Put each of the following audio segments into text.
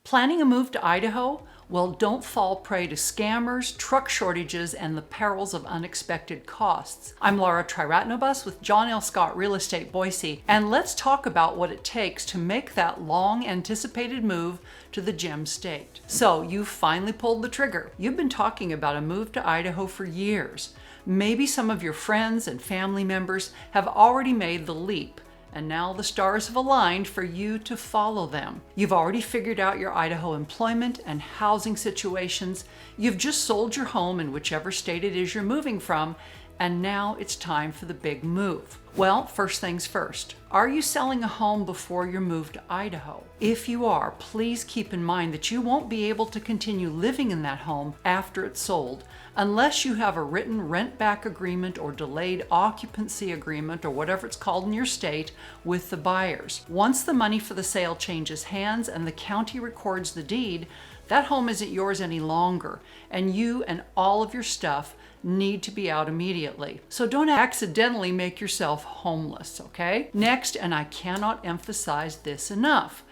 Planning a move to Idaho? Well, don't fall prey to scammers, truck shortages, and the perils of unexpected costs. I'm Laura Triratnobus with John L. Scott Real Estate Boise, and let's talk about what it takes to make that long-anticipated move to the Gem State. So, you've finally pulled the trigger. You've been talking about a move to Idaho for years. Maybe some of your friends and family members have already made the leap, and now the stars have aligned for you to follow them. You've already figured out your Idaho employment and housing situations. You've just sold your home in whichever state it is you're moving from, and now it's time for the big move. Well, first things first. Are you selling a home before your move to Idaho? If you are, please keep in mind that you won't be able to continue living in that home after it's sold unless you have a written rent-back agreement or delayed occupancy agreement or whatever it's called in your state with the buyers. Once the money for the sale changes hands and the county records the deed, that home isn't yours any longer, and you and all of your stuff need to be out immediately. So don't accidentally make yourself homeless, okay? Next, and I cannot emphasize this enough,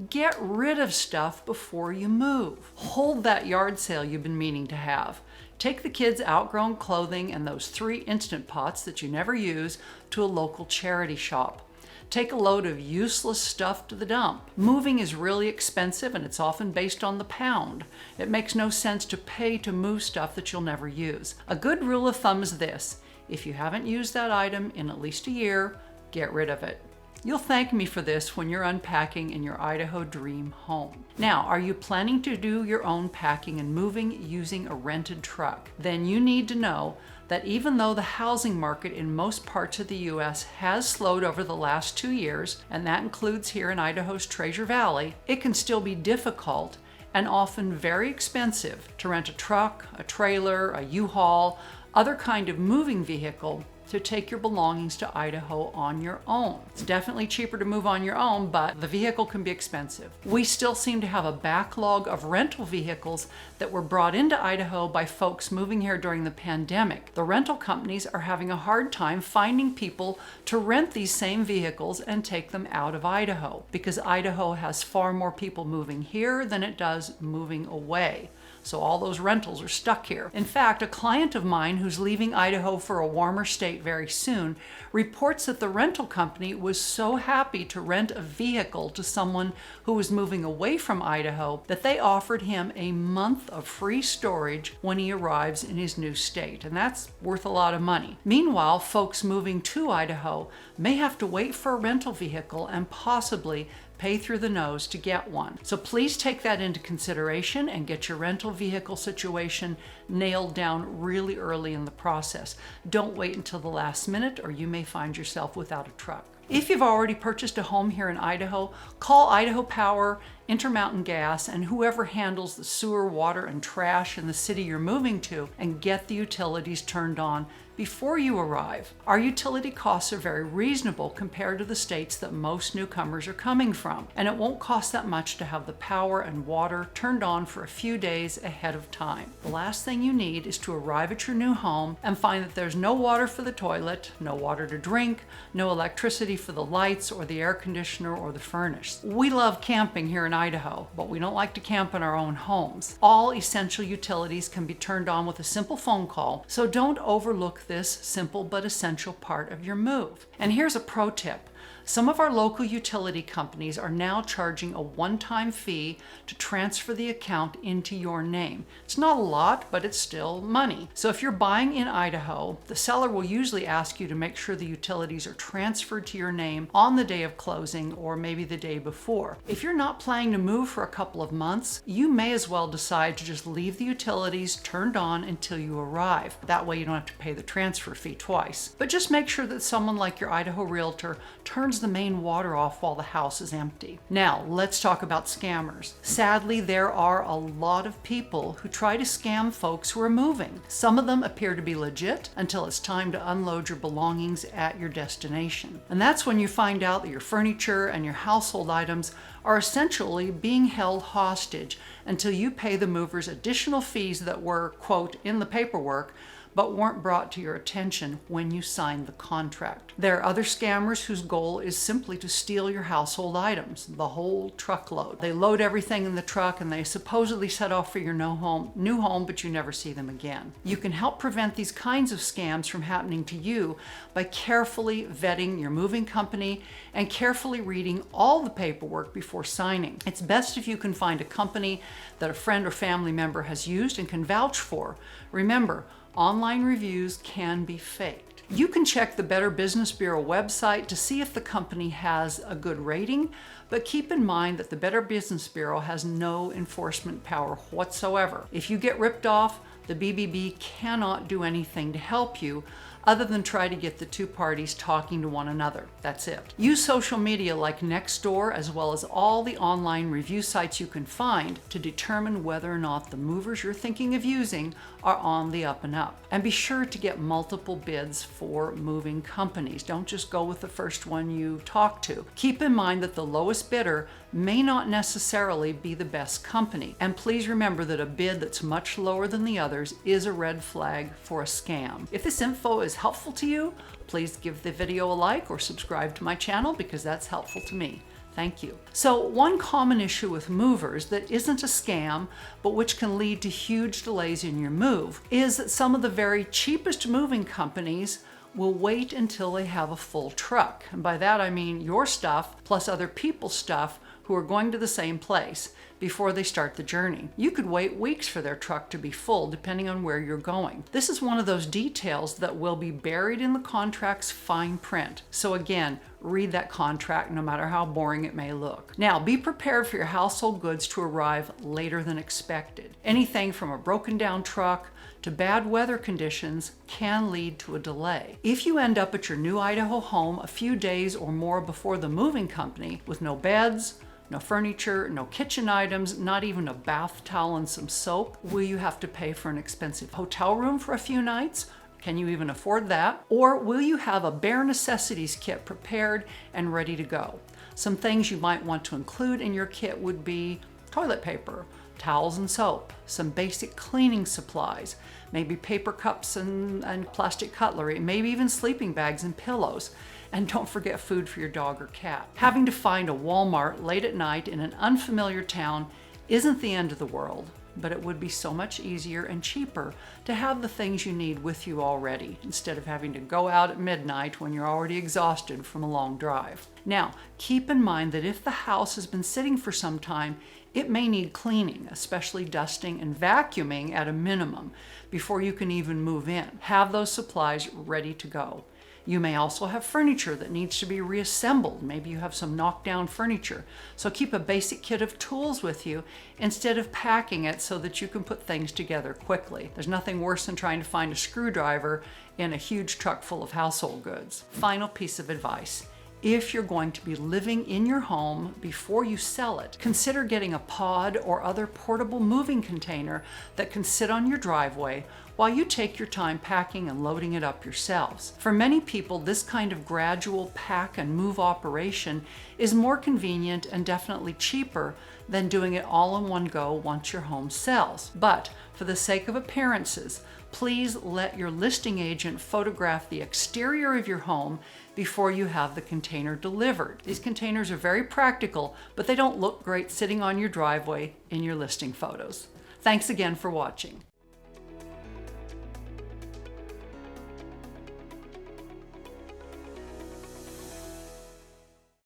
get rid of stuff before you move. Hold that yard sale you've been meaning to have. Take the kids' outgrown clothing and those 3 Instant Pots that you never use to a local charity shop. Take a load of useless stuff to the dump. Moving is really expensive and it's often based on the pound. It makes no sense to pay to move stuff that you'll never use. A good rule of thumb is this: if you haven't used that item in at least a year, get rid of it. You'll thank me for this when you're unpacking in your Idaho dream home. Now, are you planning to do your own packing and moving using a rented truck? Then you need to know that even though the housing market in most parts of the U.S. has slowed over the last 2 years, and that includes here in Idaho's Treasure Valley, it can still be difficult and often very expensive to rent a truck, a trailer, a U-Haul, other kind of moving vehicle to take your belongings to Idaho on your own. It's definitely cheaper to move on your own, but the vehicle can be expensive. We still seem to have a backlog of rental vehicles that were brought into Idaho by folks moving here during the pandemic. The rental companies are having a hard time finding people to rent these same vehicles and take them out of Idaho, because Idaho has far more people moving here than it does moving away. So all those rentals are stuck here. In fact, a client of mine who's leaving Idaho for a warmer state very soon reports that the rental company was so happy to rent a vehicle to someone who was moving away from Idaho that they offered him a month of free storage when he arrives in his new state. And that's worth a lot of money. Meanwhile, folks moving to Idaho may have to wait for a rental vehicle and possibly pay through the nose to get one. So please take that into consideration and get your rental vehicle situation nailed down really early in the process. Don't wait until the last minute or you may find yourself without a truck. If you've already purchased a home here in Idaho, call Idaho Power, Intermountain Gas, and whoever handles the sewer, water, and trash in the city you're moving to, and get the utilities turned on before you arrive. Our utility costs are very reasonable compared to the states that most newcomers are coming from, and it won't cost that much to have the power and water turned on for a few days ahead of time. The last thing you need is to arrive at your new home and find that there's no water for the toilet, no water to drink, no electricity for the lights or the air conditioner or the furnace. We love camping here in Idaho, but we don't like to camp in our own homes. All essential utilities can be turned on with a simple phone call, so don't overlook this simple but essential part of your move. And here's a pro tip. Some of our local utility companies are now charging a one-time fee to transfer the account into your name. It's not a lot, but it's still money. So if you're buying in Idaho, the seller will usually ask you to make sure the utilities are transferred to your name on the day of closing or maybe the day before. If you're not planning to move for a couple of months, you may as well decide to just leave the utilities turned on until you arrive. That way you don't have to pay the transfer fee twice. But just make sure that someone like your Idaho Realtor turns the main water off while the house is empty. Now, let's talk about scammers. Sadly, there are a lot of people who try to scam folks who are moving. Some of them appear to be legit until it's time to unload your belongings at your destination. And that's when you find out that your furniture and your household items are essentially being held hostage until you pay the movers additional fees that were, quote, in the paperwork, but weren't brought to your attention when you signed the contract. There are other scammers whose goal is simply to steal your household items, the whole truckload. They load everything in the truck and they supposedly set off for your new home, but you never see them again. You can help prevent these kinds of scams from happening to you by carefully vetting your moving company and carefully reading all the paperwork before signing. It's best if you can find a company that a friend or family member has used and can vouch for. Remember, online reviews can be faked. You can check the Better Business Bureau website to see if the company has a good rating, but keep in mind that the Better Business Bureau has no enforcement power whatsoever. If you get ripped off, the BBB cannot do anything to help you other than try to get the two parties talking to one another. That's it. Use social media like Nextdoor as well as all the online review sites you can find to determine whether or not the movers you're thinking of using are on the up and up. And be sure to get multiple bids for moving companies. Don't just go with the first one you talk to. Keep in mind that the lowest bidder may not necessarily be the best company. And please remember that a bid that's much lower than the others is a red flag for a scam. If this info is helpful to you, please give the video a like or subscribe to my channel because that's helpful to me. Thank you. So one common issue with movers that isn't a scam, but which can lead to huge delays in your move, is that some of the very cheapest moving companies will wait until they have a full truck. And by that I mean your stuff plus other people's stuff who are going to the same place before they start the journey. You could wait weeks for their truck to be full depending on where you're going. This is one of those details that will be buried in the contract's fine print. So again, read that contract no matter how boring it may look. Now, be prepared for your household goods to arrive later than expected. Anything from a broken down truck to bad weather conditions can lead to a delay. If you end up at your new Idaho home a few days or more before the moving company with no beds, no furniture, no kitchen items, not even a bath towel and some soap, will you have to pay for an expensive hotel room for a few nights? Can you even afford that? Or will you have a bare necessities kit prepared and ready to go? Some things you might want to include in your kit would be toilet paper, towels and soap, some basic cleaning supplies, maybe paper cups and plastic cutlery, maybe even sleeping bags and pillows. And don't forget food for your dog or cat. Having to find a Walmart late at night in an unfamiliar town isn't the end of the world, but it would be so much easier and cheaper to have the things you need with you already, instead of having to go out at midnight when you're already exhausted from a long drive. Now, keep in mind that if the house has been sitting for some time, it may need cleaning, especially dusting and vacuuming at a minimum, before you can even move in. Have those supplies ready to go. You may also have furniture that needs to be reassembled. Maybe you have some knockdown furniture. So keep a basic kit of tools with you instead of packing it so that you can put things together quickly. There's nothing worse than trying to find a screwdriver in a huge truck full of household goods. Final piece of advice. If you're going to be living in your home before you sell it, consider getting a pod or other portable moving container that can sit on your driveway while you take your time packing and loading it up yourselves. For many people, this kind of gradual pack and move operation is more convenient and definitely cheaper than doing it all in one go once your home sells. But for the sake of appearances, please let your listing agent photograph the exterior of your home before you have the container delivered. These containers are very practical, but they don't look great sitting on your driveway in your listing photos. Thanks again for watching.